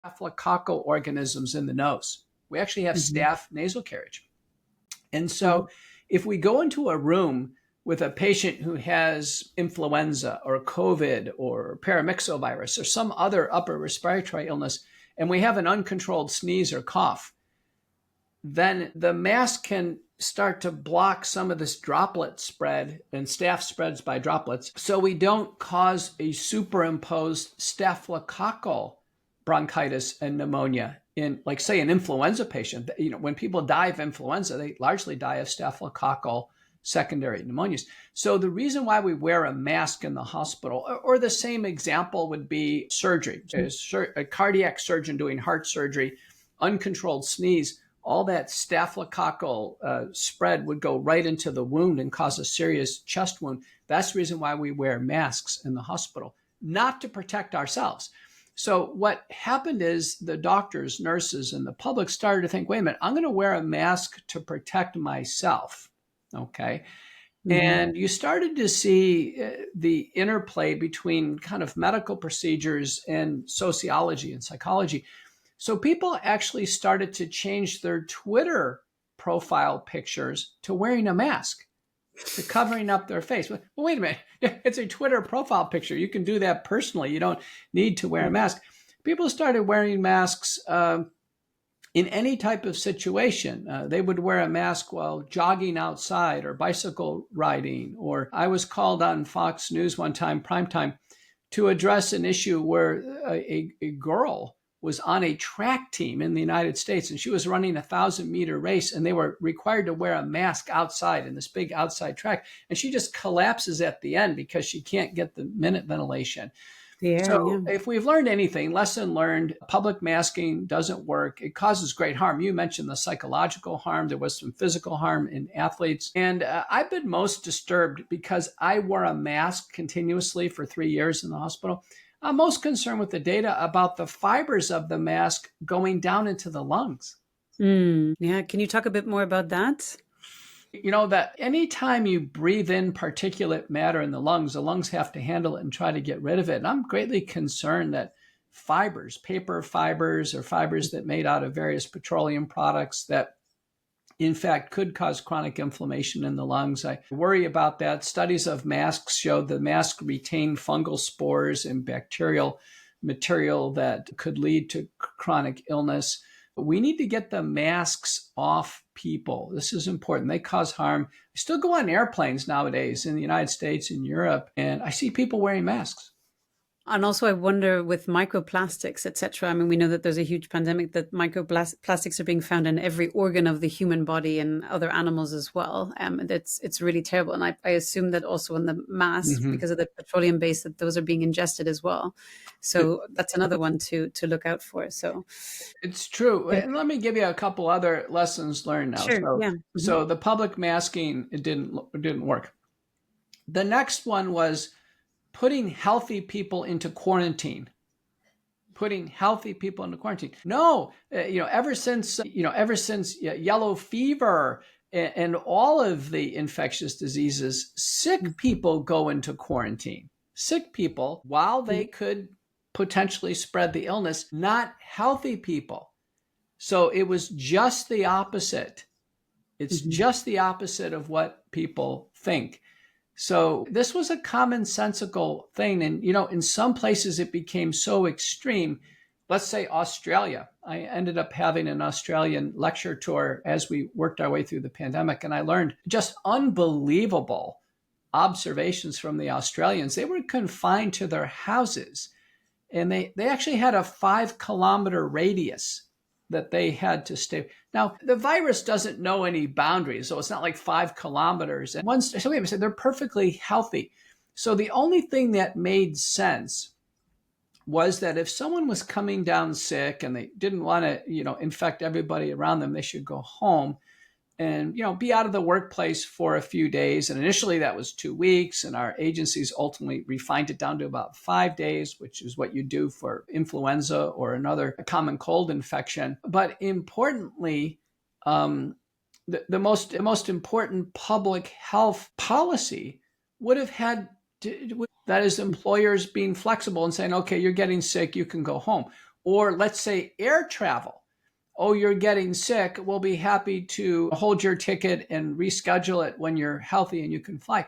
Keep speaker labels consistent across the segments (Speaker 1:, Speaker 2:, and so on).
Speaker 1: staphylococcal organisms in the nose. We actually have
Speaker 2: Mm-hmm.
Speaker 1: staph nasal carriage. And so if we go into a room with a patient who has influenza or COVID or paramyxovirus or some other upper respiratory illness, and we have an uncontrolled sneeze or cough, then the mask can start to block some of this droplet spread, and staph spreads by droplets, so we don't cause a superimposed staphylococcal bronchitis and pneumonia in, like, say, an influenza patient. When people die of influenza, they largely die of staphylococcal secondary pneumonias. So the reason why we wear a mask in the hospital, or the same example would be surgery, a cardiac surgeon doing heart surgery, uncontrolled sneeze, all that staphylococcal spread would go right into the wound and cause a serious chest wound. That's the reason why we wear masks in the hospital, not to protect ourselves. So what happened is the doctors, nurses, and the public started to think, wait a minute, I'm going to wear a mask to protect myself. Okay. Mm-hmm. And you started to see the interplay between kind of medical procedures and sociology and psychology. So people actually started to change their Twitter profile pictures to wearing a mask, to covering up their face. Well, wait a minute. It's a Twitter profile picture. You can do that personally. You don't need to wear a mask. People started wearing masks in any type of situation. They would wear a mask while jogging outside or bicycle riding. Or I was called on Fox News one time, primetime, to address an issue where a girl was on a track team in the United States, and she was running 1,000-meter race, and they were required to wear a mask outside in this big outside track. And she just collapses at the end because she can't get the minute ventilation. If we've learned anything, lesson learned, public masking doesn't work. It causes great harm. You mentioned the psychological harm. There was some physical harm in athletes. And I've been most disturbed because I wore a mask continuously for 3 years in the hospital. I'm most concerned with the data about the fibers of the mask going down into the lungs.
Speaker 2: Yeah. Can you talk a bit more about that?
Speaker 1: That anytime you breathe in particulate matter in the lungs have to handle it and try to get rid of it. And I'm greatly concerned that fibers, paper fibers, or fibers that made out of various petroleum products that in fact could cause chronic inflammation in the lungs. I worry about that. Studies of masks showed the mask retained fungal spores and bacterial material that could lead to chronic illness. We need to get the masks off people. This is important. They cause harm. I still go on airplanes nowadays in the United States and Europe, and I see people wearing masks.
Speaker 2: And also, I wonder with microplastics, etc. I mean, we know that there's a huge pandemic that microplastics are being found in every organ of the human body and other animals as well. It's really terrible. And I assume that also in the mask, because of the petroleum base, that those are being ingested as well. So that's another one to look out for. So
Speaker 1: it's true. And let me give you a couple other lessons learned now.
Speaker 2: Sure.
Speaker 1: So the public masking, it didn't work. The next one was putting healthy people into quarantine. No, ever since yellow fever and all of the infectious diseases, sick people go into quarantine. Sick people, while they could potentially spread the illness, not healthy people. So it was just the opposite. It's just the opposite of what people think. So this was a commonsensical thing. And, in some places it became so extreme. Let's say Australia. I ended up having an Australian lecture tour as we worked our way through the pandemic. And I learned just unbelievable observations from the Australians. They were confined to their houses. And they actually had a 5-kilometer radius that they had to stay. Now, the virus doesn't know any boundaries, so it's not like 5 kilometers. And somebody said they're perfectly healthy. So the only thing that made sense was that if someone was coming down sick and they didn't want to, infect everybody around them, they should go home and, be out of the workplace for a few days. And initially that was 2 weeks. And our agencies ultimately refined it down to about 5 days, which is what you do for influenza or another common cold infection. But importantly, the most important public health policy would have had that is employers being flexible and saying, okay, you're getting sick, you can go home. Or let's say air travel. Oh, you're getting sick. We'll be happy to hold your ticket and reschedule it when you're healthy and you can fly.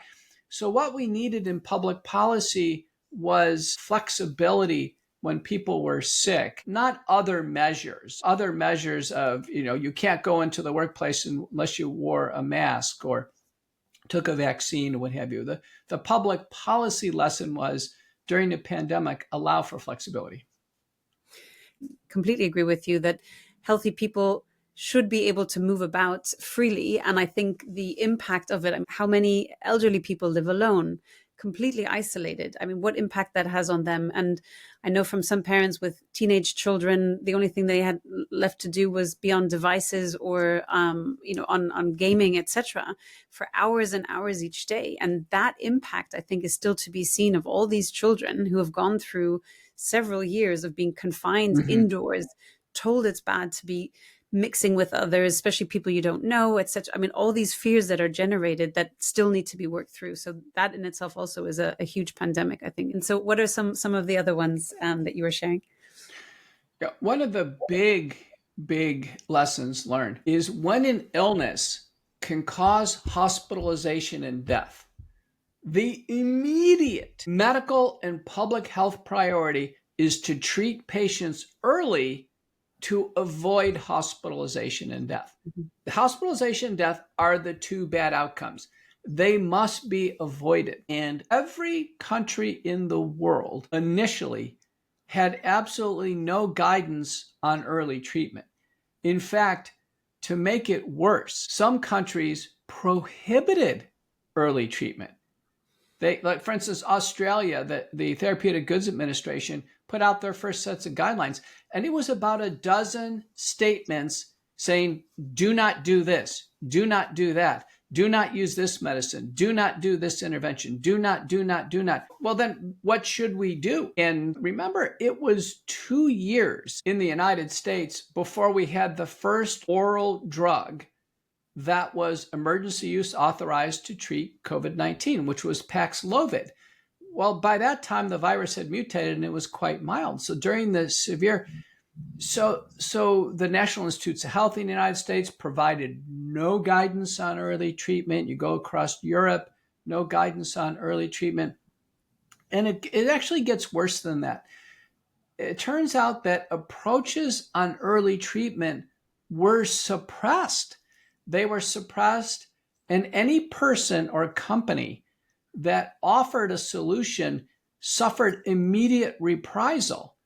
Speaker 1: So what we needed in public policy was flexibility when people were sick, not other measures of, you can't go into the workplace unless you wore a mask or took a vaccine or what have you. The public policy lesson was during the pandemic, allow for flexibility.
Speaker 2: Completely agree with you that healthy people should be able to move about freely. And I think the impact of it, how many elderly people live alone, completely isolated. I mean, what impact that has on them. And I know from some parents with teenage children, the only thing they had left to do was be on devices or, on gaming, etc., for hours and hours each day. And that impact, I think, is still to be seen of all these children who have gone through several years of being confined indoors, told it's bad to be mixing with others, especially people you don't know, etc. I mean, all these fears that are generated that still need to be worked through. So that in itself also is a huge pandemic, I think. And so what are some of the other ones that you were sharing?
Speaker 1: Yeah, one of the big lessons learned is when an illness can cause hospitalization and death, the immediate medical and public health priority is to treat patients early to avoid hospitalization and death. The hospitalization and death are the two bad outcomes. They must be avoided. And every country in the world initially had absolutely no guidance on early treatment. In fact, to make it worse, some countries prohibited early treatment. Like for instance, Australia, the Therapeutic Goods Administration put out their first sets of guidelines, and it was about a dozen statements saying, do not do this, do not do that, do not use this medicine, do not do this intervention, do not. Well, then what should we do? And remember, it was 2 years in the United States before we had the first oral drug that was emergency use authorized to treat COVID-19, which was Paxlovid. Well, by that time, the virus had mutated and it was quite mild. So during the severe, so the National Institutes of Health in the United States provided no guidance on early treatment. You go across Europe, no guidance on early treatment. And it actually gets worse than that. It turns out that approaches on early treatment were suppressed. They were suppressed, and any person or company that offered a solution suffered immediate reprisal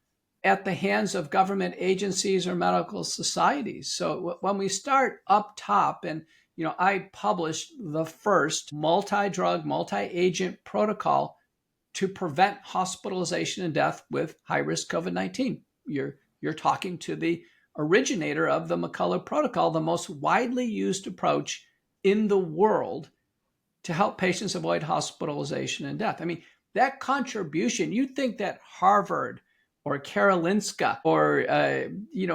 Speaker 1: at the hands of government agencies or medical societies. So when we start up top, and I published the first multi-drug, multi-agent protocol to prevent hospitalization and death with high-risk COVID-19. You're talking to the originator of the Mccoulough protocol, the most widely used approach in the world to help patients avoid hospitalization and death. I mean, that contribution, you'd think that Harvard or Karolinska or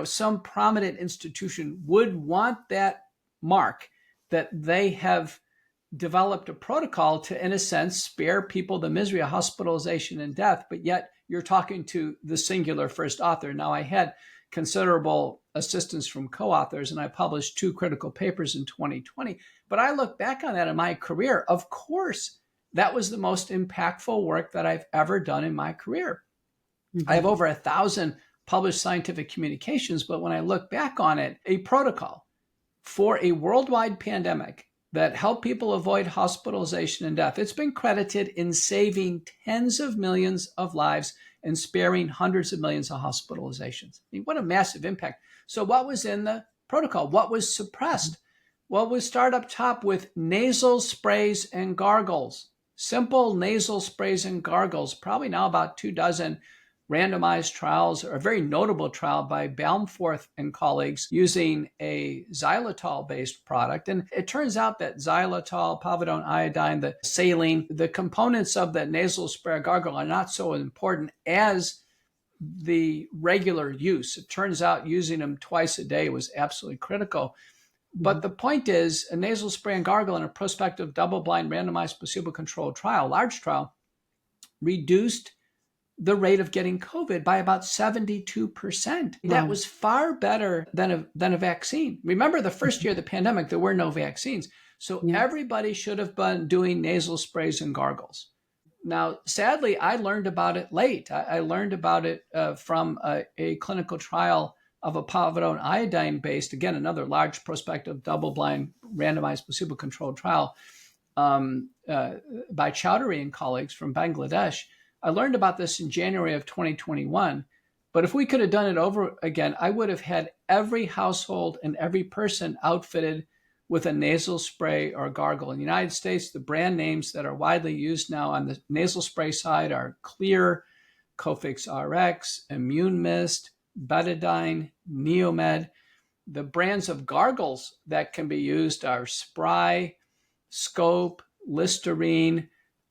Speaker 1: some prominent institution would want that mark that they have developed a protocol to, in a sense, spare people the misery of hospitalization and death, but yet you're talking to the singular first author. Now, I had considerable assistance from co-authors, and I published 2 critical papers in 2020. But I look back on that in my career. Of course, that was the most impactful work that I've ever done in my career. I have over 1,000 published scientific communications, but when I look back on it, a protocol for a worldwide pandemic that helped people avoid hospitalization and death, it's been credited in saving tens of millions of lives and sparing hundreds of millions of hospitalizations. I mean, what a massive impact. So what was in the protocol? What was suppressed? Well, we start up top with nasal sprays and gargles, simple nasal sprays and gargles, probably now about 24 randomized trials, or a very notable trial by Baumforth and colleagues using a xylitol-based product. And it turns out that xylitol, povidone iodine, the saline, the components of the nasal spray or gargle are not so important as the regular use. It turns out using them twice a day was absolutely critical. But the point is, a nasal spray and gargle in a prospective double-blind randomized placebo-controlled trial, large trial, reduced the rate of getting COVID by about 72%.
Speaker 2: Wow.
Speaker 1: That was far better than a vaccine. Remember, the first year of the pandemic, there were no vaccines. So
Speaker 2: Yeah.
Speaker 1: everybody should have been doing nasal sprays and gargles. Now, sadly, I learned about it late. I learned about it from a clinical trial of a povidone iodine-based, again, another large prospective double-blind randomized placebo-controlled trial by Chowdhury and colleagues from Bangladesh. I learned about this in January of 2021. But if we could have done it over again, I would have had every household and every person outfitted with a nasal spray or gargle. In the United States, the brand names that are widely used now on the nasal spray side are Clear, Cofix RX, Immune Mist, Betadine, Neomed. The brands of gargles that can be used are Spry, Scope, Listerine.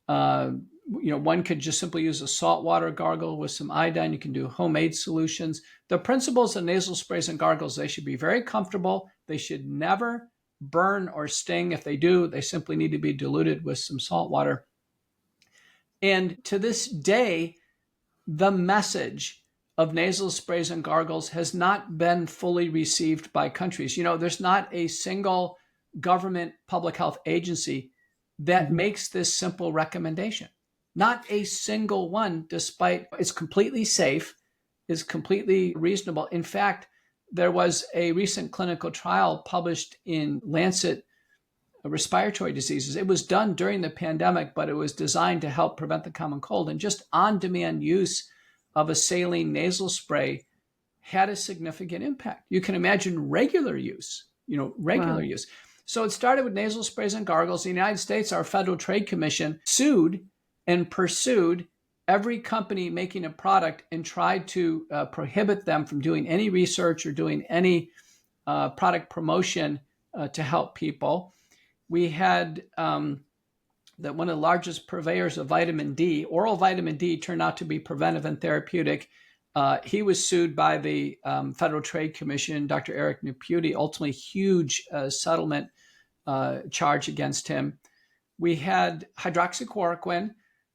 Speaker 1: One could just simply use a saltwater gargle with some iodine. You can do homemade solutions. The principles of nasal sprays and gargles, they should be very comfortable. They should never burn or sting. If they do, they simply need to be diluted with some salt water. And to this day, the message of nasal sprays and gargles has not been fully received by countries. There's not a single government public health agency that makes this simple recommendation. Not a single one, despite it's completely safe, is completely reasonable. In fact, there was a recent clinical trial published in Lancet Respiratory Diseases. It was done during the pandemic, but it was designed to help prevent the common cold. And just on-demand use of a saline nasal spray had a significant impact. You can imagine regular use, use. So it started with nasal sprays and gargles. In the United States, our Federal Trade Commission sued and pursued every company making a product and tried to prohibit them from doing any research or doing any product promotion to help people. We had that one of the largest purveyors of vitamin D, oral vitamin D, turned out to be preventive and therapeutic. He was sued by the Federal Trade Commission, Dr. Eric Naputi, ultimately huge settlement charge against him. We had hydroxychloroquine.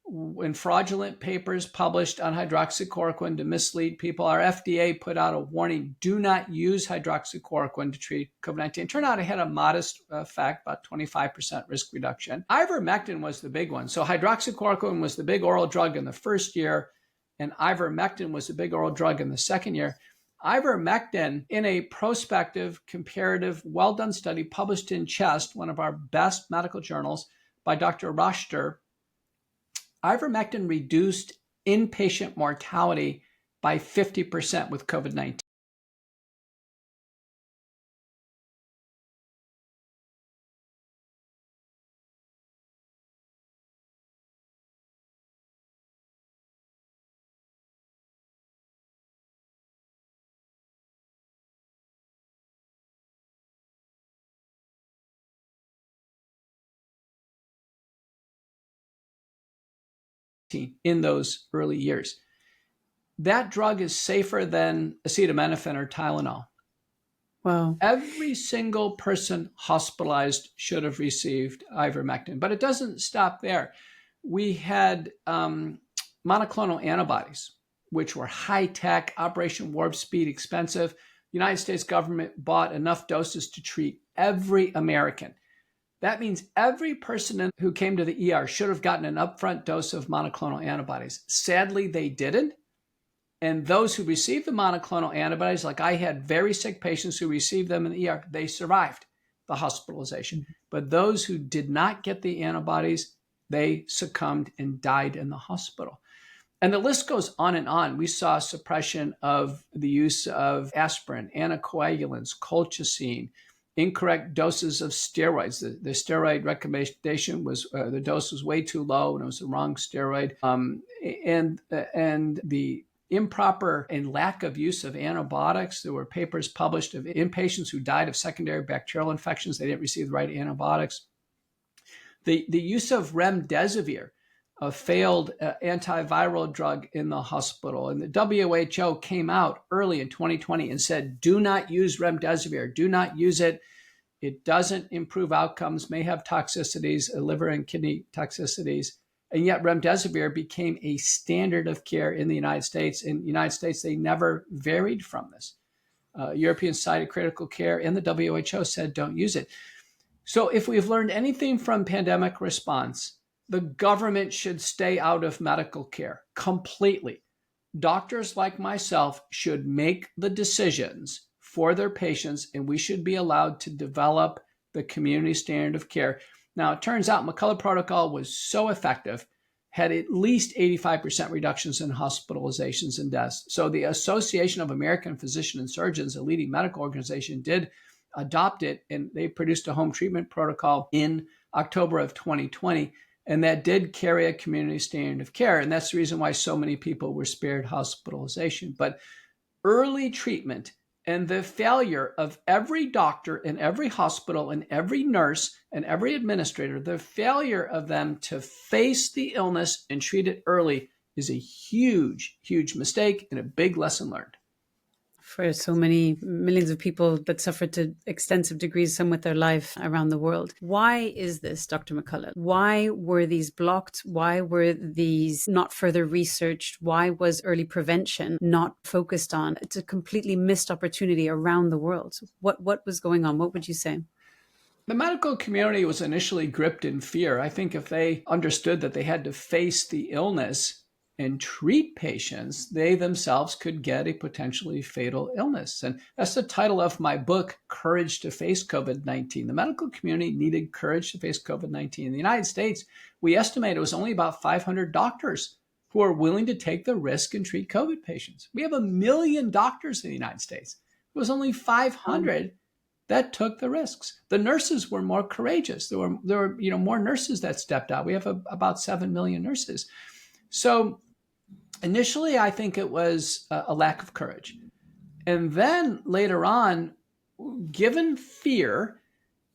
Speaker 1: When fraudulent papers published on hydroxychloroquine to mislead people, our FDA put out a warning, do not use hydroxychloroquine to treat COVID-19. It turned out it had a modest effect, about 25% risk reduction. Ivermectin was the big one. So hydroxychloroquine was the big oral drug in the first year, and ivermectin was the big oral drug in the second year. Ivermectin, in a prospective, comparative, well-done study published in Chest, one of our best medical journals, by Dr. Rochter, ivermectin reduced inpatient mortality by 50% with COVID-19. In those early years. That drug is safer than acetaminophen or Tylenol.
Speaker 2: Wow.
Speaker 1: Every single person hospitalized should have received ivermectin, but it doesn't stop there. We had monoclonal antibodies, which were high-tech, Operation Warp Speed, expensive. The United States government bought enough doses to treat every American. That means every person who came to the ER should have gotten an upfront dose of monoclonal antibodies. Sadly, they didn't. And those who received the monoclonal antibodies, like I had very sick patients who received them in the ER, they survived the hospitalization. But those who did not get the antibodies, they succumbed and died in the hospital. And the list goes on and on. We saw suppression of the use of aspirin, anticoagulants, colchicine, incorrect doses of steroids. The steroid recommendation was the dose was way too low and it was the wrong steroid. And the improper and lack of use of antibiotics. There were papers published of inpatients who died of secondary bacterial infections. They didn't receive the right antibiotics. The use of remdesivir, a failed antiviral drug in the hospital. And the WHO came out early in 2020 and said, do not use remdesivir. Do not use it. It doesn't improve outcomes, may have toxicities, liver and kidney toxicities. And yet remdesivir became a standard of care in the United States. In the United States, they never varied from this. European Society of Critical Care and the WHO said don't use it. So if we've learned anything from pandemic response, the government should stay out of medical care completely. Doctors like myself should make the decisions for their patients, and we should be allowed to develop the community standard of care. Now, it turns out Mccoulough protocol was so effective, had at least 85% reductions in hospitalizations and deaths. So the Association of American Physicians and Surgeons, a leading medical organization, did adopt it, and they produced a home treatment protocol in October of 2020. And that did carry a community standard of care. And that's the reason why so many people were spared hospitalization. But early treatment and the failure of every doctor and every hospital and every nurse and every administrator, the failure of them to face the illness and treat it early is a huge, huge mistake and a big lesson learned.
Speaker 2: For so many millions of people that suffer to extensive degrees, some with their life around the world. Why is this, Dr. Mccoulough? Why were these blocked? Why were these not further researched? Why was early prevention not focused on? It's a completely missed opportunity around the world. What was going on? What would you say?
Speaker 1: The medical community was initially gripped in fear. I think if they understood that they had to face the illness and treat patients, they themselves could get a potentially fatal illness. And that's the title of my book, Courage to Face COVID-19. The medical community needed courage to face COVID-19. In the United States, we estimate it was only about 500 doctors who are willing to take the risk and treat COVID patients. We have 1 million doctors in the United States. It was only 500 that took the risks. The nurses were more courageous. There were more nurses that stepped out. We have about 7 million nurses. So initially, I think it was a lack of courage. And then later on, given fear,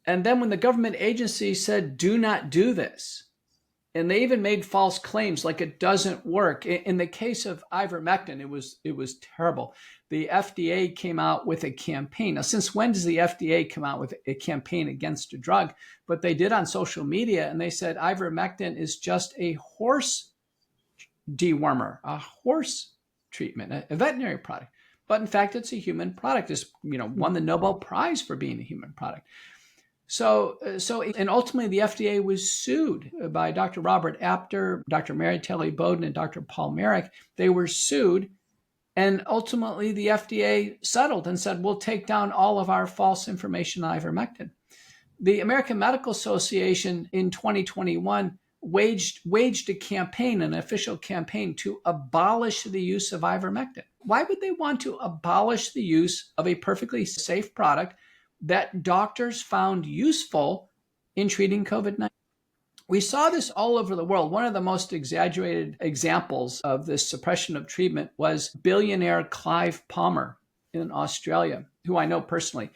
Speaker 1: and then when the government agency said, do not do this, and they even made false claims like it doesn't work. In the case of ivermectin, it was terrible. The FDA came out with a campaign. Now, since when does the FDA come out with a campaign against a drug? But they did on social media, and they said ivermectin is just a horse dewormer, a horse treatment, a veterinary product. But in fact, it's a human product. It's won the Nobel Prize for being a human product. So, and ultimately the FDA was sued by Dr. Robert Apter, Dr. Mary Telly Bowden, and Dr. Paul Merrick. They were sued, and ultimately the FDA settled and said, we'll take down all of our false information on ivermectin. The American Medical Association in 2021 waged a campaign, an official campaign, to abolish the use of ivermectin. Why would they want to abolish the use of a perfectly safe product that doctors found useful in treating COVID-19? We saw this all over the world. One of the most exaggerated examples of this suppression of treatment was billionaire Clive Palmer in Australia, who I know personally.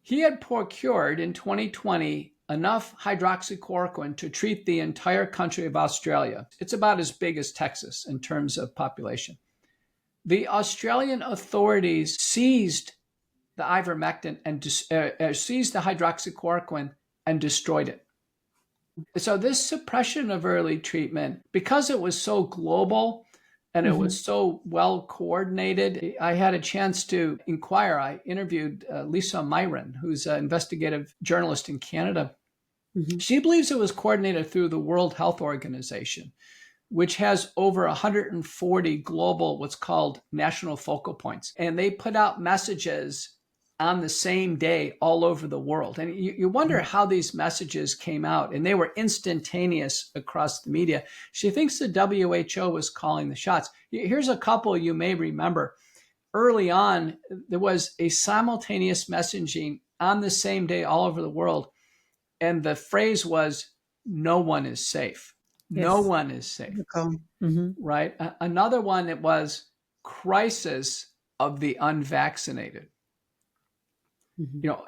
Speaker 1: He had procured in 2020 enough hydroxychloroquine to treat the entire country of Australia. It's about as big as Texas in terms of population. The Australian authorities seized the ivermectin and seized the hydroxychloroquine and destroyed it. So this suppression of early treatment, because it was so global and it was so well coordinated, I had a chance to inquire. I interviewed Lisa Myron, who's an investigative journalist in Canada. She believes it was coordinated through the World Health Organization, which has over 140 global, what's called national focal points. And they put out messages on the same day all over the world. And you wonder how these messages came out, and they were instantaneous across the media. She thinks the WHO was calling the shots. Here's a couple you may remember. Early on, there was a simultaneous messaging on the same day all over the world. And the phrase was, no one is safe. Yes. No one is safe. Right? Another one, it was crisis of the unvaccinated.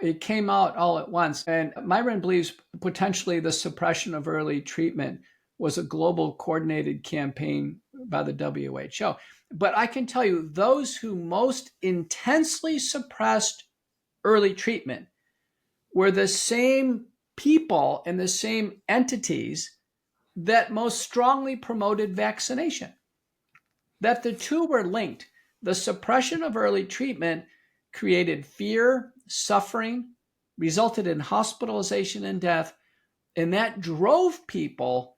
Speaker 1: It came out all at once. And Myron believes potentially the suppression of early treatment was a global coordinated campaign by the WHO. But I can tell you, those who most intensely suppressed early treatment were the same people and the same entities that most strongly promoted vaccination, that the two were linked. The suppression of early treatment created fear, suffering, resulted in hospitalization and death, and that drove people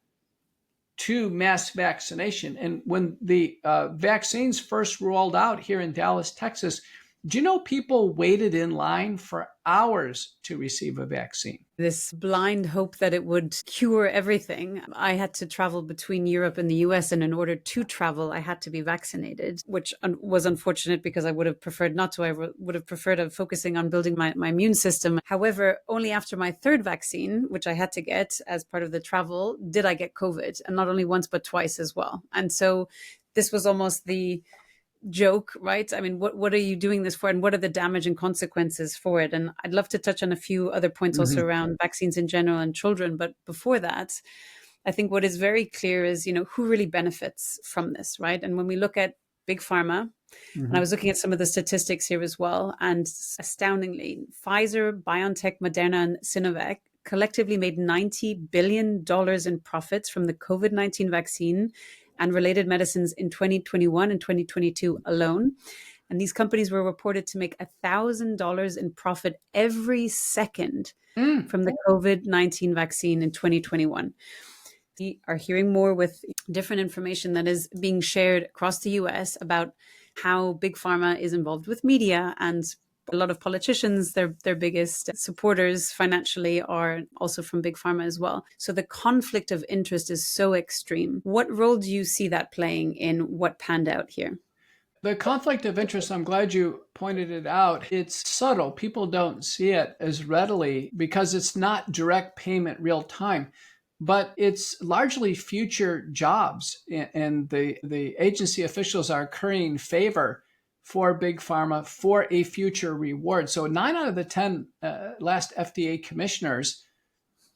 Speaker 1: to mass vaccination. And when the vaccines first rolled out here in Dallas, Texas, do you know people waited in line for hours to receive a vaccine?
Speaker 2: This blind hope that it would cure everything. I had to travel between Europe and the US, and in order to travel, I had to be vaccinated, which was unfortunate because I would have preferred not to. I would have preferred focusing on building my immune system. However, only after my third vaccine, which I had to get as part of the travel, did I get COVID, and not only once, but twice as well. And so this was almost the joke, right? I mean, what are you doing this for, and what are the damage and consequences for it? And I'd love to touch on a few other points also around vaccines in general and children. But before that, I think what is very clear is, who really benefits from this, right? And when we look at big pharma, and I was looking at some of the statistics here as well, and astoundingly, Pfizer, BioNTech, Moderna, and Sinovac collectively made $90 billion in profits from the COVID-19 vaccine and related medicines in 2021 and 2022 alone. And these companies were reported to make $1,000 in profit every second from the COVID-19 vaccine in 2021. We are hearing more with different information that is being shared across the US about how big pharma is involved with media, and a lot of politicians, their biggest supporters financially are also from big pharma as well. So the conflict of interest is so extreme. What role do you see that playing in what panned out here?
Speaker 1: The conflict of interest, I'm glad you pointed it out. It's subtle. People don't see it as readily because it's not direct payment real time, but it's largely future jobs. And the agency officials are currying favor for big pharma for a future reward. So 9 out of the 10 last FDA commissioners,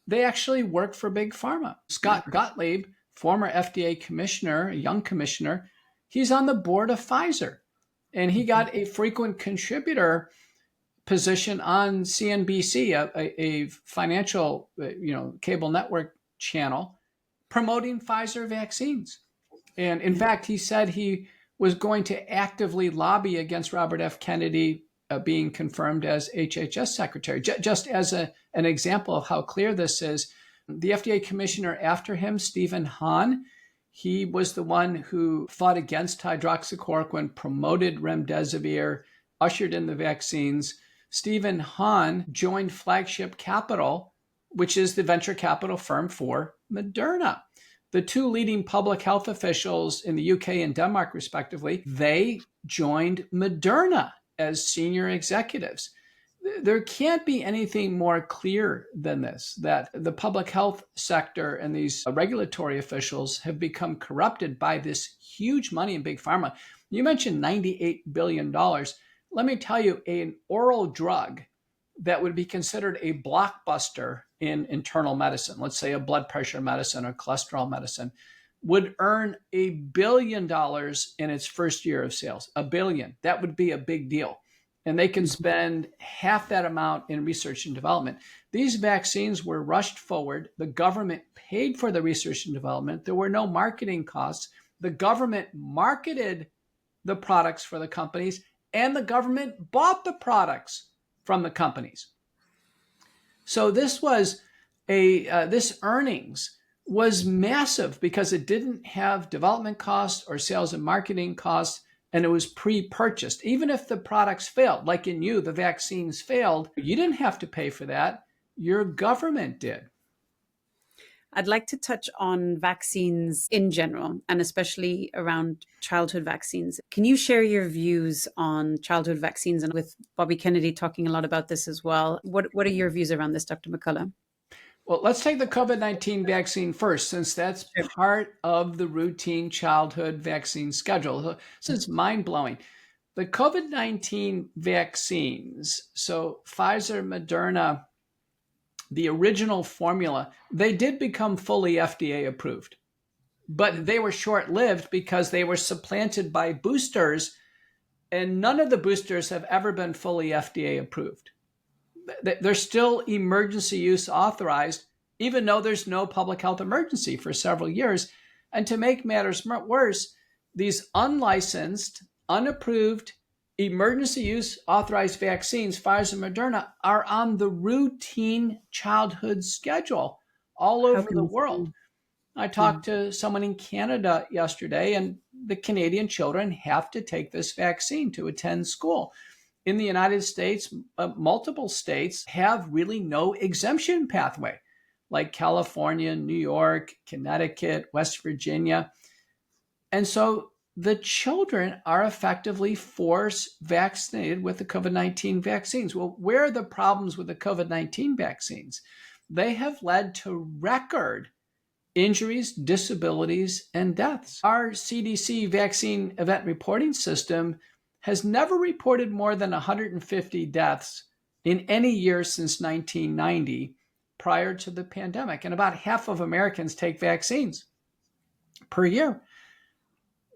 Speaker 1: they actually work for big pharma. Scott Gottlieb, former FDA commissioner, a young commissioner, he's on the board of Pfizer, and he got a frequent contributor position on CNBC, a financial, cable network channel, promoting Pfizer vaccines. And in fact, he said he was going to actively lobby against Robert F. Kennedy being confirmed as HHS secretary. Just as an example of how clear this is, the FDA commissioner after him, Stephen Hahn, he was the one who fought against hydroxychloroquine, promoted remdesivir, ushered in the vaccines. Stephen Hahn joined Flagship Capital, which is the venture capital firm for Moderna. The two leading public health officials in the UK and Denmark, respectively, they joined Moderna as senior executives. There can't be anything more clear than this, that the public health sector and these regulatory officials have become corrupted by this huge money in big pharma. You mentioned $98 billion. Let me tell you, an oral drug that would be considered a blockbuster in internal medicine, let's say a blood pressure medicine or cholesterol medicine, would earn $1 billion in its first year of sales. $1 billion. That would be a big deal. And they can spend half that amount in research and development. These vaccines were rushed forward. The government paid for the research and development. There were no marketing costs. The government marketed the products for the companies, and the government bought the products from the companies. So this was this earnings was massive because it didn't have development costs or sales and marketing costs, and it was pre-purchased. Even if the products failed, like in you, the vaccines failed, you didn't have to pay for that. Your government did.
Speaker 2: I'd like to touch on vaccines in general, and especially around childhood vaccines. Can you share your views on childhood vaccines? And with Bobby Kennedy talking a lot about this as well, what are your views around this, Dr. Mccoulough?
Speaker 1: Well, let's take the COVID-19 vaccine first, since that's part of the routine childhood vaccine schedule. So it's mind-blowing. The COVID-19 vaccines, so Pfizer, Moderna, the original formula, they did become fully FDA approved, but they were short-lived because they were supplanted by boosters, and none of the boosters have ever been fully FDA approved. They're still emergency use authorized, even though there's no public health emergency for several years. And to make matters worse, these unlicensed, unapproved, emergency use authorized vaccines, Pfizer and Moderna, are on the routine childhood schedule all
Speaker 2: How
Speaker 1: over
Speaker 2: can
Speaker 1: the
Speaker 2: this
Speaker 1: world.
Speaker 2: be?
Speaker 1: I
Speaker 2: Yeah.
Speaker 1: talked to someone in Canada yesterday, and the Canadian children have to take this vaccine to attend school. In the United States, multiple states have really no exemption pathway, like California, New York, Connecticut, West Virginia. And so the children are effectively force vaccinated with the COVID-19 vaccines. Well, where are the problems with the COVID-19 vaccines? They have led to record injuries, disabilities, and deaths. Our CDC vaccine event reporting system has never reported more than 150 deaths in any year since 1990 prior to the pandemic. And about half of Americans take vaccines per year.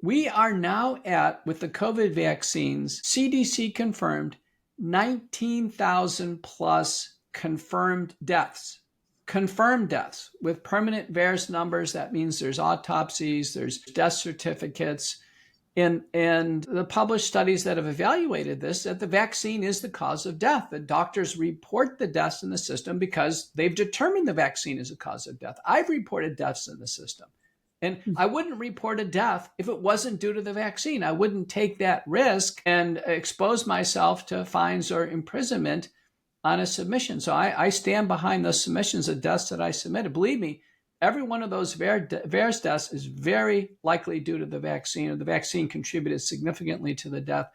Speaker 1: We are now at, with the COVID vaccines, CDC confirmed 19,000 plus confirmed deaths. Confirmed deaths with permanent VAERS numbers. That means there's autopsies, there's death certificates, and the published studies that have evaluated this, that the vaccine is the cause of death. The doctors report the deaths in the system because they've determined the vaccine is a cause of death. I've reported deaths in the system. And I wouldn't report a death if it wasn't due to the vaccine. I wouldn't take that risk and expose myself to fines or imprisonment on a submission. So I stand behind those submissions of deaths that I submitted. Believe me, every one of those VAERS deaths is very likely due to the vaccine, or the vaccine contributed significantly to the death.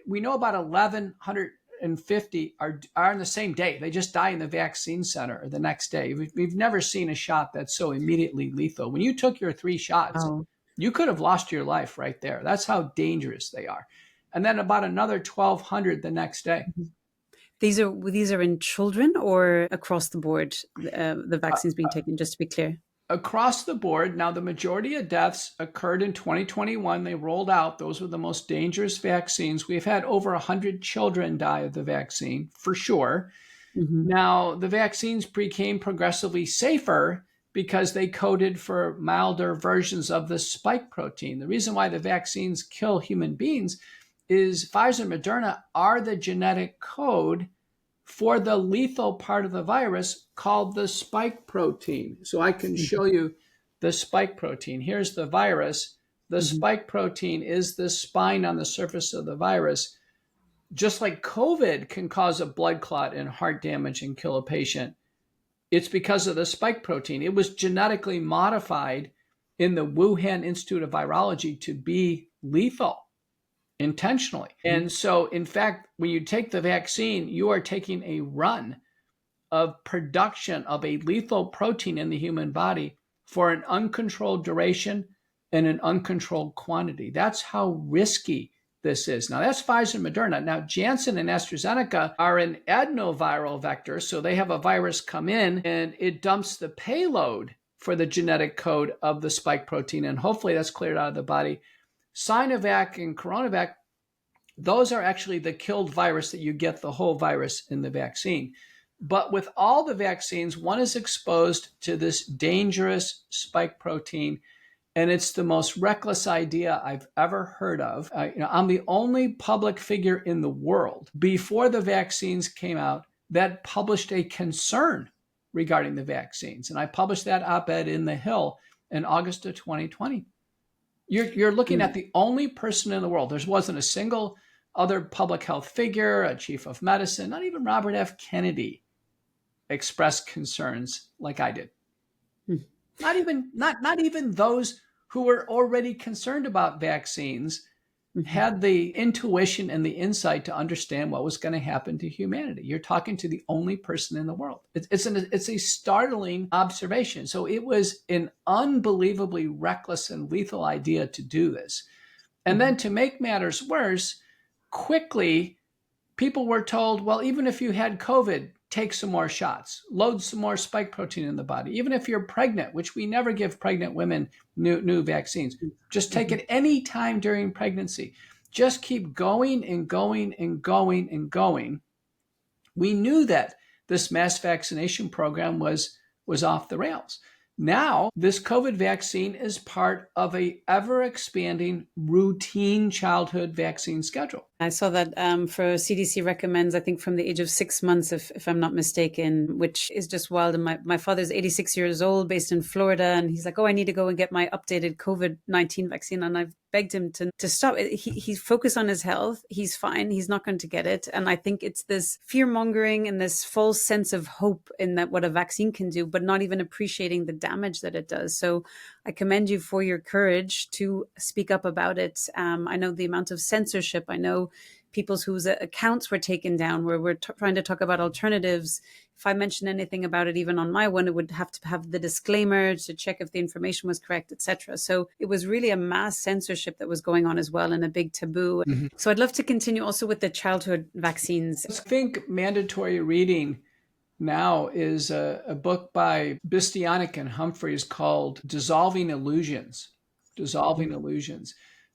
Speaker 1: We know about 1,150 are on the same day. They just die in the vaccine center the next day. We've never seen a shot that's so immediately lethal. When you took your 3 shots,
Speaker 2: Wow.
Speaker 1: you could have lost your life right there. That's how dangerous they are. And then about another 1,200 the next day.
Speaker 2: These are in children or across the board, the vaccines being taken, just to be clear?
Speaker 1: Across the board. Now, the majority of deaths occurred in 2021. They rolled out. Those were the most dangerous vaccines. We've had over 100 children die of the vaccine, for sure.
Speaker 2: Mm-hmm.
Speaker 1: Now, the vaccines became progressively safer because they coded for milder versions of the spike protein. The reason why the vaccines kill human beings is Pfizer and Moderna are the genetic code for the lethal part of the virus called the spike protein. So I can show you the spike protein. Here's the virus. The spike protein is the spine on the surface of the virus. Just like COVID can cause a blood clot and heart damage and kill a patient, it's because of the spike protein. It was genetically modified in the Wuhan Institute of Virology to be lethal intentionally. And so, in fact, when you take the vaccine, you are taking a run of production of a lethal protein in the human body for an uncontrolled duration and an uncontrolled quantity. That's how risky this is. Now, that's Pfizer and Moderna. Now, Janssen and AstraZeneca are an adenoviral vector, so they have a virus come in and it dumps the payload for the genetic code of the spike protein, and hopefully that's cleared out of the body. Sinovac and Coronavac, those are actually the killed virus that you get the whole virus in the vaccine. But with all the vaccines, one is exposed to this dangerous spike protein, and it's the most reckless idea I've ever heard of. I'm the only public figure in the world before the vaccines came out that published a concern regarding the vaccines. And I published that op-ed in The Hill in August of 2020. You're looking at the only person in the world. There wasn't a single other public health figure, a chief of medicine, not even Robert F. Kennedy expressed concerns like I did. Not even those who were already concerned about vaccines had the intuition and the insight to understand what was going to happen to humanity. You're talking to the only person in the world. It's a startling observation. So it was an unbelievably reckless and lethal idea to do this. And then to make matters worse, quickly people were told, well, even if you had COVID, take some more shots, load some more spike protein in the body. Even if you're pregnant, which we never give pregnant women new vaccines, just take it any time during pregnancy. Just keep going and going and going and going. We knew that this mass vaccination program was was off the rails. Now, this COVID vaccine is part of a ever expanding routine childhood vaccine schedule.
Speaker 2: I saw that for CDC recommends, I think from the age of 6 months, if I'm not mistaken, which is just wild. And my father's 86 years old, based in Florida, and he's like, oh, I need to go and get my updated COVID-19 vaccine. And I've begged him to stop. He's focused on his health. He's fine. He's not going to get it. And I think it's this fear mongering and this false sense of hope in that what a vaccine can do, but not even appreciating the damage that it does. So I commend you for your courage to speak up about it. I know the amount of censorship. I know people whose accounts were taken down where we're trying to talk about alternatives. If I mention anything about it, even on my one, it would have to have the disclaimer to check if the information was correct, etc. So it was really a mass censorship that was going on as well, and a big taboo. Mm-hmm. So I'd love to continue also with the childhood vaccines.
Speaker 1: I think mandatory reading now is a book by Bistianic and Humphreys called Dissolving Illusions,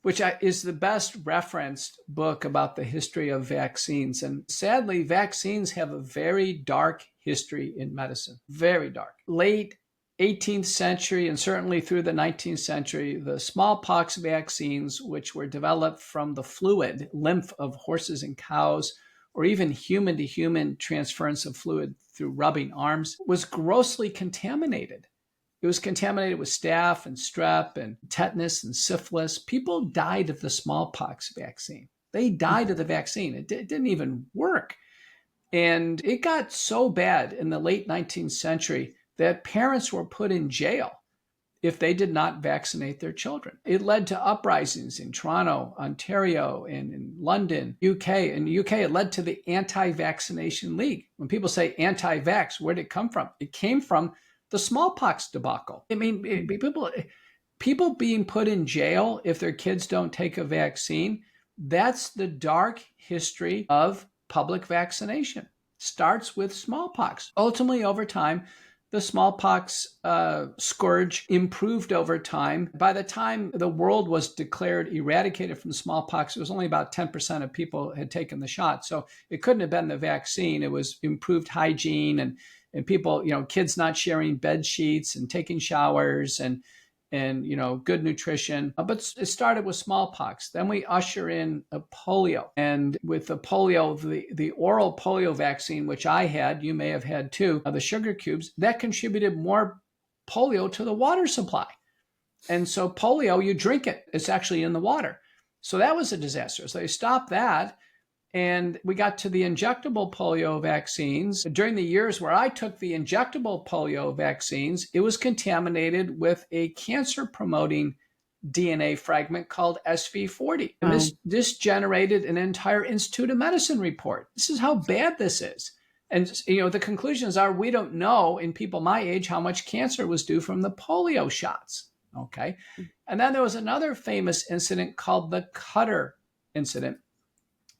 Speaker 1: which is the best referenced book about the history of vaccines. And sadly, vaccines have a very dark history in medicine, very dark. Late 18th century and certainly through the 19th century, the smallpox vaccines, which were developed from the fluid, lymph of horses and cows, or even human-to-human transference of fluid through rubbing arms, was grossly contaminated. It was contaminated with staph and strep and tetanus and syphilis. People died of the smallpox vaccine. They died of the vaccine. It didn't even work. And it got so bad in the late 19th century that parents were put in jail if they did not vaccinate their children. It led to uprisings in Toronto, Ontario, and in London, UK. In the UK, it led to the Anti-Vaccination League. When people say anti-vax, where did it come from? It came from the smallpox debacle. I mean, people being put in jail if their kids don't take a vaccine, that's the dark history of public vaccination. Starts with smallpox. Ultimately, over time, the smallpox scourge improved over time. By the time the world was declared eradicated from smallpox, it was only about 10% of people had taken the shot. So it couldn't have been the vaccine. It was improved hygiene and people, kids not sharing bed sheets and taking showers and good nutrition. But it started with smallpox. Then we usher in polio. And with the polio, the oral polio vaccine, which I had, you may have had too, the sugar cubes, that contributed more polio to the water supply. And so polio, you drink it. It's actually in the water. So that was a disaster. So they stopped that. And we got to the injectable polio vaccines. During the years where I took the injectable polio vaccines, it was contaminated with a cancer-promoting DNA fragment called SV40. And this generated an entire Institute of Medicine report. This is how bad this is. And the conclusions are we don't know in people my age how much cancer was due from the polio shots. Okay. And then there was another famous incident called the Cutter incident.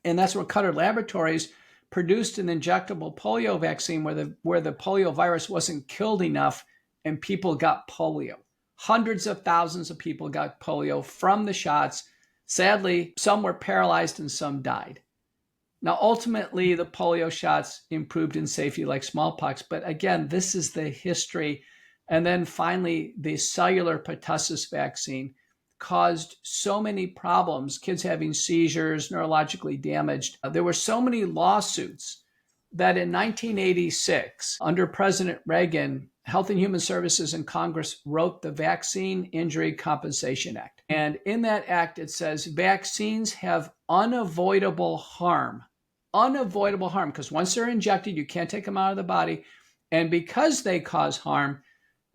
Speaker 1: And that's where Cutter Laboratories produced an injectable polio vaccine where the polio virus wasn't killed enough and people got polio. Hundreds of thousands of people got polio from the shots. Sadly, some were paralyzed and some died. Now, ultimately, the polio shots improved in safety like smallpox. But again, this is the history. And then finally, the cellular pertussis vaccine caused so many problems, kids having seizures, neurologically damaged. There were so many lawsuits that in 1986, under President Reagan, Health and Human Services and Congress wrote the Vaccine Injury Compensation Act. And in that act, it says vaccines have unavoidable harm, because once they're injected, you can't take them out of the body. And because they cause harm,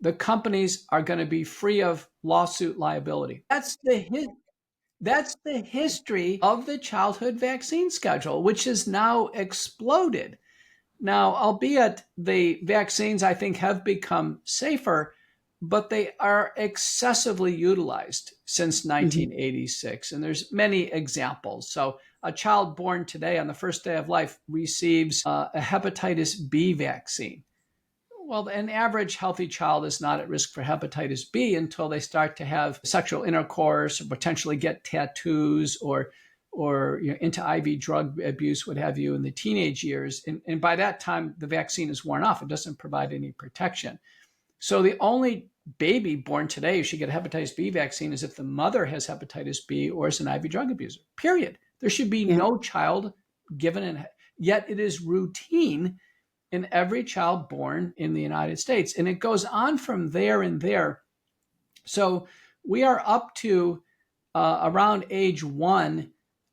Speaker 1: the companies are going to be free of lawsuit liability. That's the history of the childhood vaccine schedule, which has now exploded. Now, albeit the vaccines, I think, have become safer, but they are excessively utilized since 1986. And there's many examples. So a child born today on the first day of life receives a hepatitis B vaccine. Well, an average healthy child is not at risk for hepatitis B until they start to have sexual intercourse or potentially get tattoos or into IV drug abuse, what have you, in the teenage years. And by that time, the vaccine is worn off. It doesn't provide any protection. So the only baby born today who should get a hepatitis B vaccine is if the mother has hepatitis B or is an IV drug abuser, period. There should be
Speaker 2: Yeah.
Speaker 1: no child given, yet it is routine in every child born in the United States. And it goes on from there and there. So we are up to around age 1,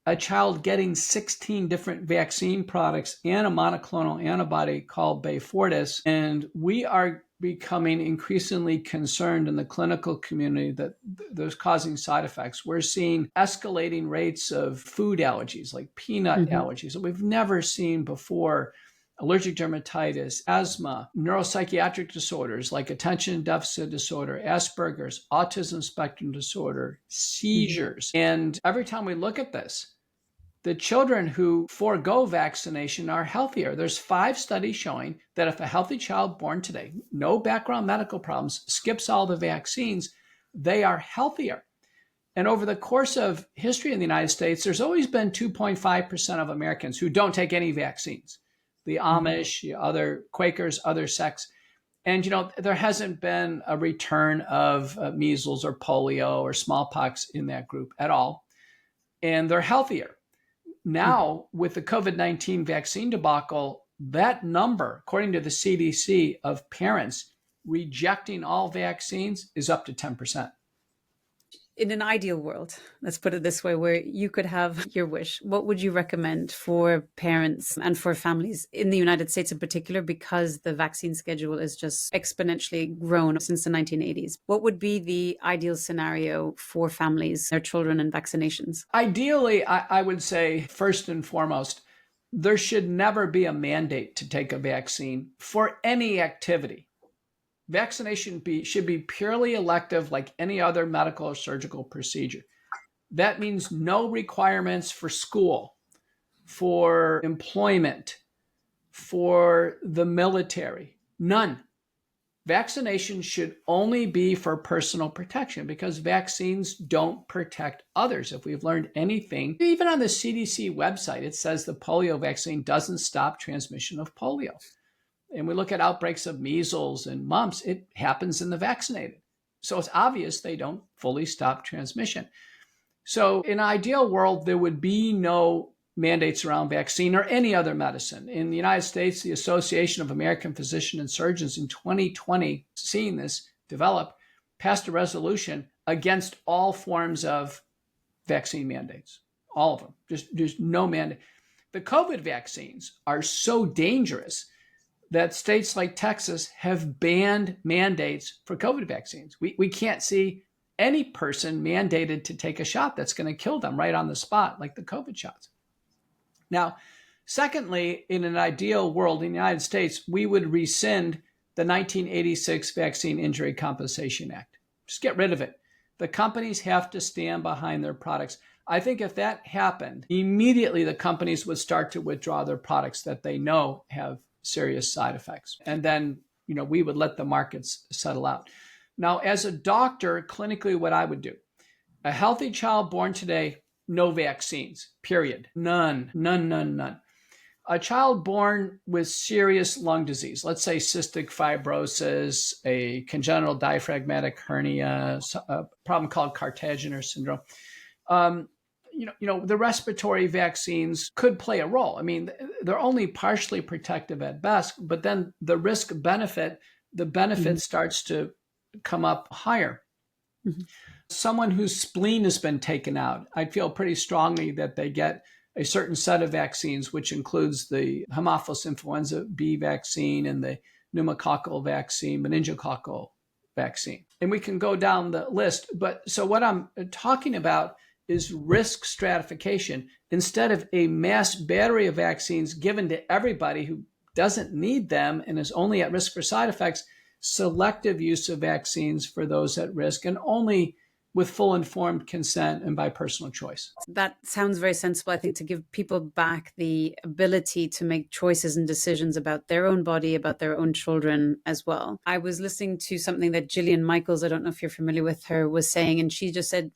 Speaker 1: a child getting 16 different vaccine products and a monoclonal antibody called Beyfortus. And we are becoming increasingly concerned in the clinical community that there's causing side effects. We're seeing escalating rates of food allergies, like peanut
Speaker 2: Mm-hmm.
Speaker 1: allergies that we've never seen before, allergic dermatitis, asthma, neuropsychiatric disorders like attention deficit disorder, Asperger's, autism spectrum disorder, seizures. And every time we look at this, the children who forego vaccination are healthier. There's 5 studies showing that if a healthy child born today, no background medical problems, skips all the vaccines, they are healthier. And over the course of history in the United States, there's always been 2.5% of Americans who don't take any vaccines. The Amish, the other Quakers, other sects. And, there hasn't been a return of measles or polio or smallpox in that group at all. And they're healthier. Now, with the COVID-19 vaccine debacle, that number, according to the CDC, of parents rejecting all vaccines is up to 10%.
Speaker 2: In an ideal world, let's put it this way, where you could have your wish, what would you recommend for parents and for families in the United States in particular, because the vaccine schedule is just exponentially grown since the 1980s? What would be the ideal scenario for families, their children, and vaccinations?
Speaker 1: Ideally, I would say, first and foremost, there should never be a mandate to take a vaccine for any activity. Vaccination should be purely elective, like any other medical or surgical procedure. That means no requirements for school, for employment, for the military. None. Vaccination should only be for personal protection, because vaccines don't protect others. If we've learned anything, even on the CDC website, it says the polio vaccine doesn't stop transmission of polio. And we look at outbreaks of measles and mumps, it happens in the vaccinated. So it's obvious they don't fully stop transmission. So in an ideal world, there would be no mandates around vaccine or any other medicine. In the United States, the Association of American Physicians and Surgeons in 2020, seeing this develop, passed a resolution against all forms of vaccine mandates, all of them. There's no mandate. The COVID vaccines are so dangerous that states like Texas have banned mandates for COVID vaccines. We can't see any person mandated to take a shot that's going to kill them right on the spot, like the COVID shots. Now, secondly, in an ideal world in the United States, we would rescind the 1986 Vaccine Injury Compensation Act. Just get rid of it. The companies have to stand behind their products. I think if that happened, immediately the companies would start to withdraw their products that they know have serious side effects. And then, we would let the markets settle out. Now, as a doctor, clinically, what I would do, a healthy child born today, no vaccines, period. None. A child born with serious lung disease, let's say cystic fibrosis, a congenital diaphragmatic hernia, a problem called Cartaginer syndrome, the respiratory vaccines could play a role. I mean, they're only partially protective at best, but then the risk benefit, the benefit starts to come up higher.
Speaker 2: Mm-hmm.
Speaker 1: Someone whose spleen has been taken out, I'd feel pretty strongly that they get a certain set of vaccines, which includes the Haemophilus influenza B vaccine and the pneumococcal vaccine, meningococcal vaccine. And we can go down the list. But so what I'm talking about is risk stratification. Instead of a mass battery of vaccines given to everybody who doesn't need them and is only at risk for side effects, selective use of vaccines for those at risk, and only with full informed consent and by personal choice.
Speaker 2: That sounds very sensible, I think, to give people back the ability to make choices and decisions about their own body, about their own children as well. I was listening to something that Gillian Michaels, I don't know if you're familiar with her, was saying, and she just said,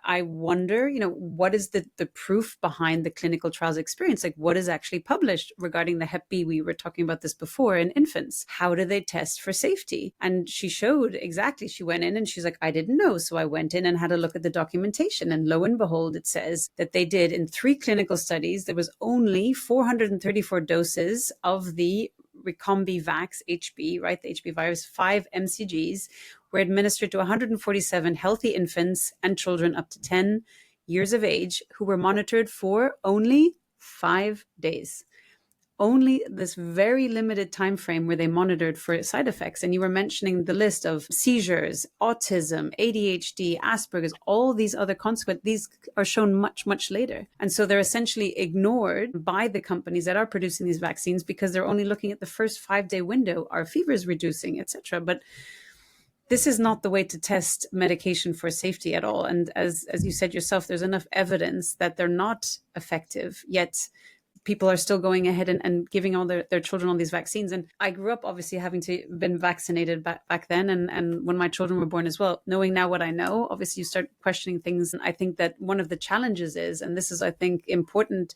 Speaker 2: I wonder, what is the proof behind the clinical trials experience? Like, what is actually published regarding the Hep B? We were talking about this before in infants. How do they test for safety? And she showed exactly, she went in and she's like, I didn't know. So I went in and had a look at the documentation. And lo and behold, it says that they did in 3 clinical studies, there was only 434 doses of the Recombi-Vax HB, right? The HB virus, 5 mcgs were administered to 147 healthy infants and children up to 10 years of age who were monitored for only 5 days. Only this very limited time frame where they monitored for side effects. And you were mentioning the list of seizures, autism, ADHD, Asperger's, all these other consequences. These are shown much, much later. And so they're essentially ignored by the companies that are producing these vaccines because they're only looking at the first 5-day window. Our fever is reducing, etc. But this is not the way to test medication for safety at all. And as you said yourself, there's enough evidence that they're not effective, yet people are still going ahead and giving all their children all these vaccines. And I grew up obviously having to been vaccinated back then. And when my children were born as well, knowing now what I know, obviously you start questioning things. And I think that one of the challenges is, and this is, I think, important,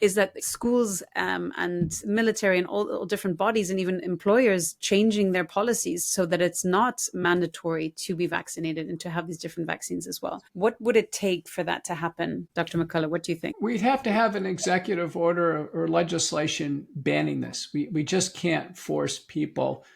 Speaker 2: is that schools and military and all different bodies and even employers changing their policies so that it's not mandatory to be vaccinated and to have these different vaccines as well. What would it take for that to happen, Dr. Mccoulough? What do you think?
Speaker 1: We'd have to have an executive order or legislation banning this. We just can't force people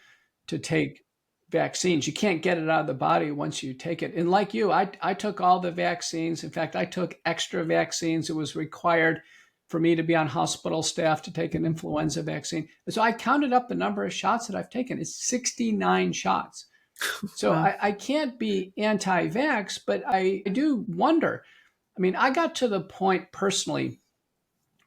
Speaker 1: to take vaccines. You can't get it out of the body once you take it. And like you, I took all the vaccines. In fact, I took extra vaccines. It was required for me to be on hospital staff to take an influenza vaccine. So I counted up the number of shots that I've taken. It's 69 shots. So
Speaker 2: Wow.
Speaker 1: I can't be anti-vax, but I do wonder. I mean, I got to the point personally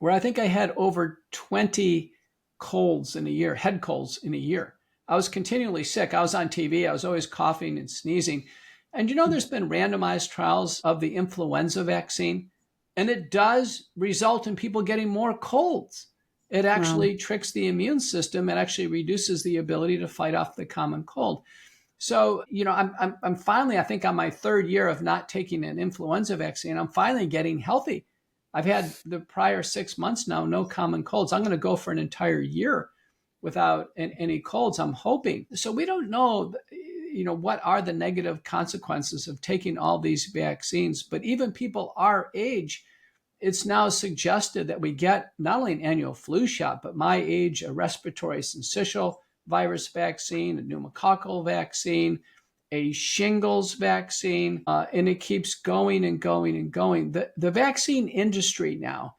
Speaker 1: where I think I had over 20 colds in a year, head colds in a year. I was continually sick. I was on TV. I was always coughing and sneezing. And there's been randomized trials of the influenza vaccine, and it does result in people getting more colds. It actually tricks the immune system. It actually reduces the ability to fight off the common cold. So, I'm finally, I think on my 3rd year of not taking an influenza vaccine, I'm finally getting healthy. I've had the prior 6 months now, no common colds. I'm going to go for an entire year without any colds, I'm hoping. So we don't know, what are the negative consequences of taking all these vaccines. But even people our age, it's now suggested that we get not only an annual flu shot, but my age, a respiratory syncytial virus vaccine, a pneumococcal vaccine, a shingles vaccine, and it keeps going and going and going. The vaccine industry now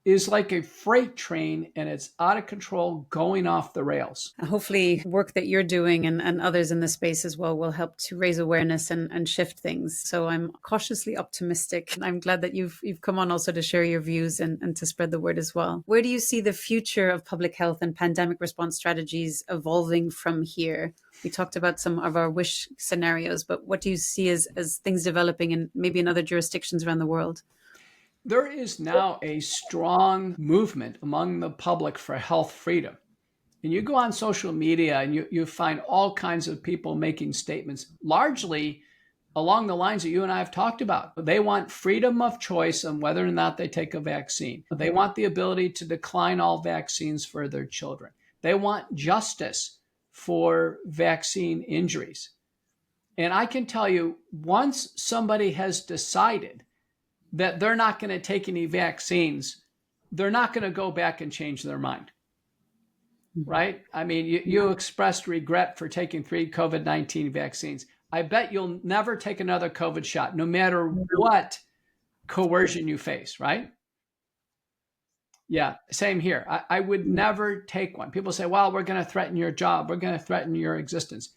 Speaker 1: is like a freight train, and it's out of control, going off the rails.
Speaker 2: Hopefully work that you're doing and others in the space as well will help to raise awareness and shift things. So I'm cautiously optimistic. I'm glad that you've come on also to share your views and to spread the word as well. Where do you see the future of public health and pandemic response strategies evolving from here? We talked about some of our wish scenarios, but what do you see as things developing in maybe in other jurisdictions around the world?
Speaker 1: There is now a strong movement among the public for health freedom. And you go on social media and you find all kinds of people making statements, largely along the lines that you and I have talked about. They want freedom of choice on whether or not they take a vaccine. They want the ability to decline all vaccines for their children. They want justice for vaccine injuries. And I can tell you, once somebody has decided that they're not going to take any vaccines, they're not going to go back and change their mind, right? I mean, you expressed regret for taking 3 COVID-19 vaccines. I bet you'll never take another COVID shot, no matter what coercion you face, right? Yeah, same here. I would never take one. People say, well, we're going to threaten your job. We're going to threaten your existence.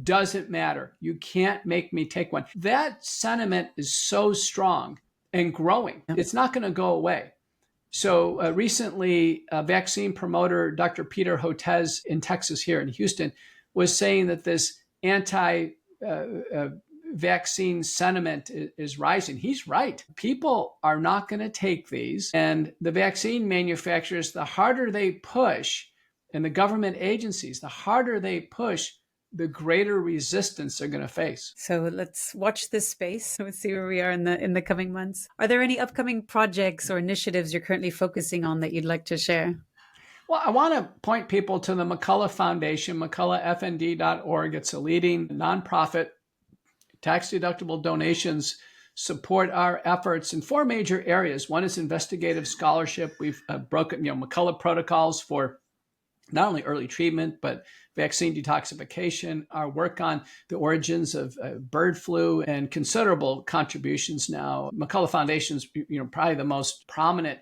Speaker 1: Doesn't matter. You can't make me take one. That sentiment is so strong and growing. It's not going to go away. So recently, a vaccine promoter, Dr. Peter Hotez in Texas here in Houston, was saying that this anti-vaccine sentiment is rising. He's right. People are not going to take these. And the vaccine manufacturers, the harder they push, and the government agencies, the harder they push, the greater resistance they're going to face.
Speaker 2: So let's watch this space. Let's see where we are in the coming months. Are there any upcoming projects or initiatives you're currently focusing on that you'd like to share?
Speaker 1: Well, I want to point people to the Mccoulough Foundation, mccouloughfnd.org. It's a leading nonprofit. Tax-deductible donations support our efforts in four major areas. One is investigative scholarship. We've broken, Mccoulough protocols for not only early treatment, but vaccine detoxification, our work on the origins of bird flu, and considerable contributions now. Mccoulough Foundation is, probably the most prominent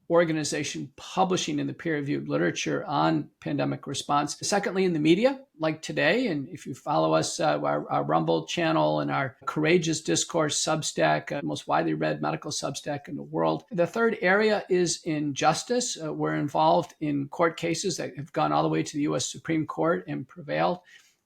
Speaker 1: organization publishing in the peer-reviewed literature on pandemic response. Secondly, in the media, like today, and if you follow us, our Rumble channel and our Courageous Discourse Substack, most widely read medical Substack in the world. The third area is in justice. We're involved in court cases that have gone all the way to the U.S. Supreme Court and prevailed.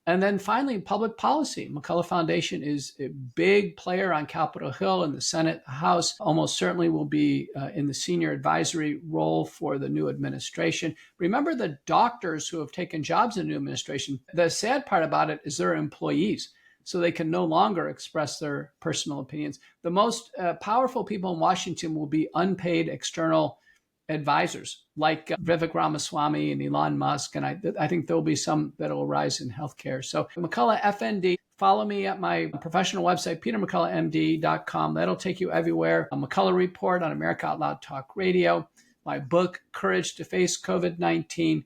Speaker 1: And then finally, public policy. Mccoulough Foundation is a big player on Capitol Hill in the Senate, the House. Almost certainly will be in the senior advisory role for the new administration. Remember the doctors who have taken jobs in the new administration. The sad part about it is they're employees, so they can no longer express their personal opinions. The most powerful people in Washington will be unpaid external advisors like Vivek Ramaswamy and Elon Musk. And I think there'll be some that will rise in healthcare. So Mccoulough FND, follow me at my professional website, petermccouloughmd.com. That'll take you everywhere. A Mccoulough Report on America Out Loud Talk Radio, my book, Courage to Face COVID-19.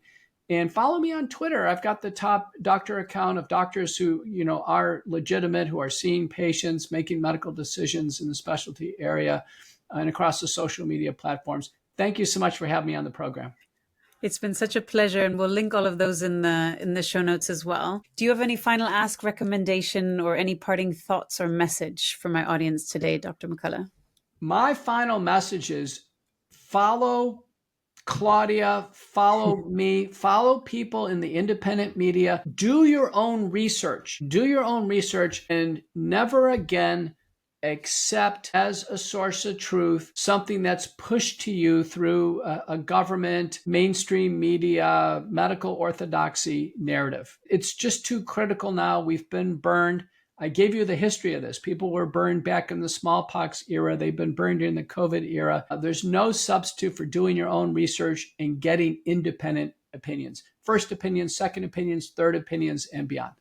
Speaker 1: And follow me on Twitter. I've got the top doctor account of doctors who, are legitimate, who are seeing patients, making medical decisions in the specialty area and across the social media platforms. Thank you so much for having me on the program.
Speaker 2: It's been such a pleasure, and we'll link all of those in the show notes as well. Do you have any final ask, recommendation, or any parting thoughts or message for my audience today, Dr. Mccoulough?
Speaker 1: My final message is follow Claudia, follow me, follow people in the independent media. Do your own research. Do your own research, and never again accept as a source of truth something that's pushed to you through a government, mainstream media, medical orthodoxy narrative. It's just too critical now. We've been burned. I gave you the history of this. People were burned back in the smallpox era. They've been burned in the COVID era. There's no substitute for doing your own research and getting independent opinions. First opinions, second opinions, third opinions, and beyond.